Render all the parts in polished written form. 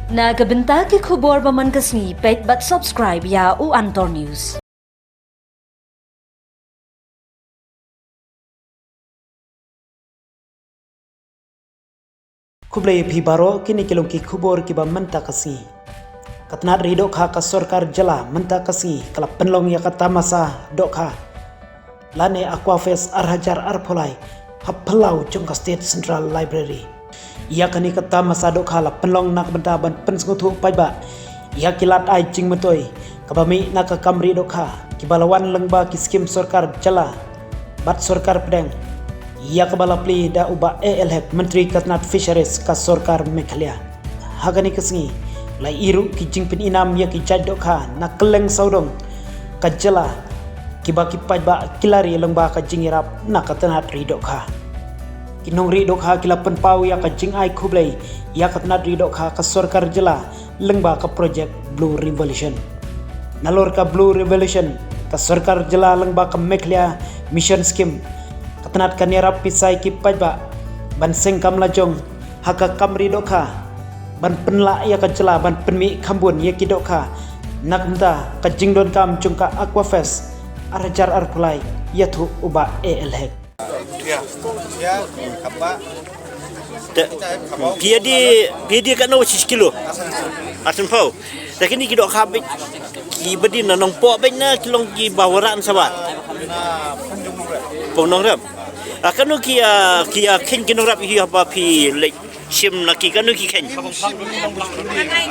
Nagabenta ke kubor baman kasni pet bat subscribe ya u Antor News. Kublai phi baro kini kilong ki kubor ki ba menta kasi katnat ri dok ha ka sarkar jala menta kasi kala penlong ya kata masa dok ha lane aquafes arhajar arpolai happelau jongka state central library ia kani kata masa dok ha la penlong nak benta ban pensngutu pai ba ia kilat ai jing metoi kabami nak kamri dok ha kibalawan lengba ki skim sarkar jala bat sarkar pedang ia kebala pli da uba ALHEP Menteri Katnat Fisheries ka Sarkar Meghalaya hagani kesngi lai iru ki jingpin inam ya ki jadokha na keleng saudong ka jala ki ba ki ba kilari lengba ka jingirap na katnat ridokha kinong ridokha kilapan pau ya ka jing ai kublai ya katnat ridokha ka Sarkar jala lengba ka project Blue Revolution nalor ka Blue Revolution ka Sarkar jala lengba ka Meghalaya mission scheme katnat kanera pisai ki pajba ban sengkam lajong haka kamri dokha ban penla ya ka jela ban penmi khambun ye ki dokha nakmta ka jingdon kam chungka aquafest arjar arpulai yathu uba ALHEP ya kapa dia kan no 6 kilo asan pau lakini ki dok habik ki bedin nong po ben na kilong ki bawaran sabat ponong rap akanu kia ken kinong rap hi apa pi lek sim naki kanu ki ken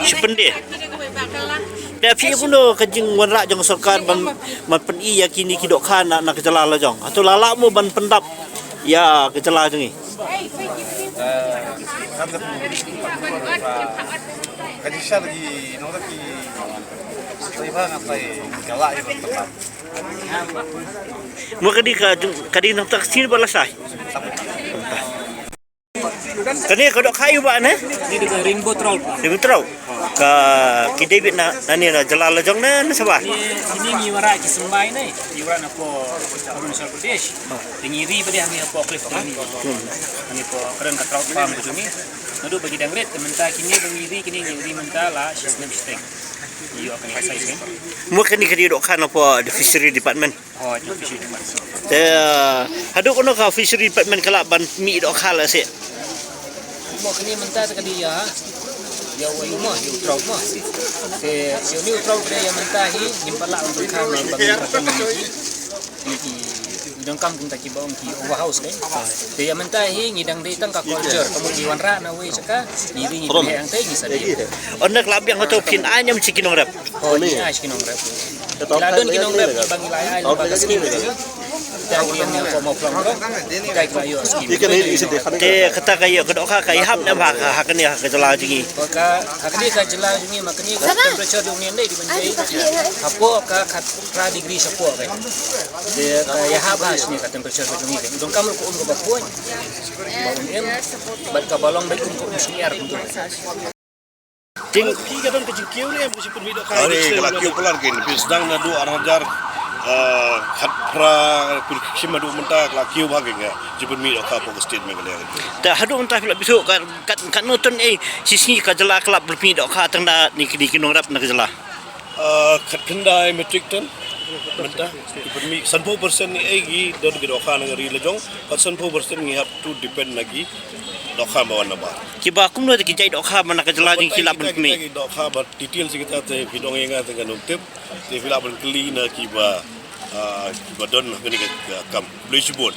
sepende da pi kuno kajing wanra jong sarkar ban pen i ya kini ki dok khana nak jalala jong atau lala mo ban pendap ya kejala jong ni kadisha lagi nora ki saya ngapai galak itu tetap mo kadi nang taksir balasai kani kodok kayu ba ne Ini dengan rainbow trout. ka ki David na nani na jalala jong na sabah Ini ngiwara ki sembay na ngiwara na po Arunachal Pradesh. Tingiri pa dia po cliff kami. Ani po keren ka trout farm ko jumi. Nado bagi dangret menta kini bangiri ngiri menta la system string. Iyo akan kasai kan. mo kani dok kana po the fishery department Oh, itu fishery department. hadu kono ka fishery department kala ban mi dok khala se Mo kini menta kadi ya. Ya wayu mah, ya trout mah. Ya ni trout dia yang menta hi nimpala untuk kan bagi dangkam kita ki baong ki overhouse kan te ya menta hi ngidang de tang ka culture kamu di wanra na we saka ngiri yang te ngisa de onak lab yang to pin anyam cikinong rap oh ni ash kinong rap ladon kinong rap bang ilai bang skim ta ki yang ko mo plong ko ta ki ayo skim te kata kayo kodok ka kay hap na ba ka hakani ka jala jingi ka hakni ka jela jungi makni ka temperature jungi ndai di banjai apo ka 4 degree sapo kan de ka ya habas ni ka temperature jungi kan dong kamu ko umgo bapuan bawon em bat ka balong baik ko musi air untuk ting pi ka don ka jingkiu ni musi pun dok ka Hari kalau kiu pelar kin, bisdang na du arhajar khatra pirkshima du menta kalau kiu bageng ya, jipun mi dok apa state Meghalaya. ta hadu untah pila bisu kan nonton sisi ka jala klub berpi dok ka tangda ni kinong rap na jala Khat kendai metric ton menta jipun mi 100% ni egi dot dok ka ngari lejong, 100% ni have to depend lagi dok ka bawan naba. kiba kum no ki jai dok ka mana ka jala jing kilap berpi Dok ka bar detail sikita te bidong enga dengan nuktip, te filap berkeli na kiba don gani kam bluish board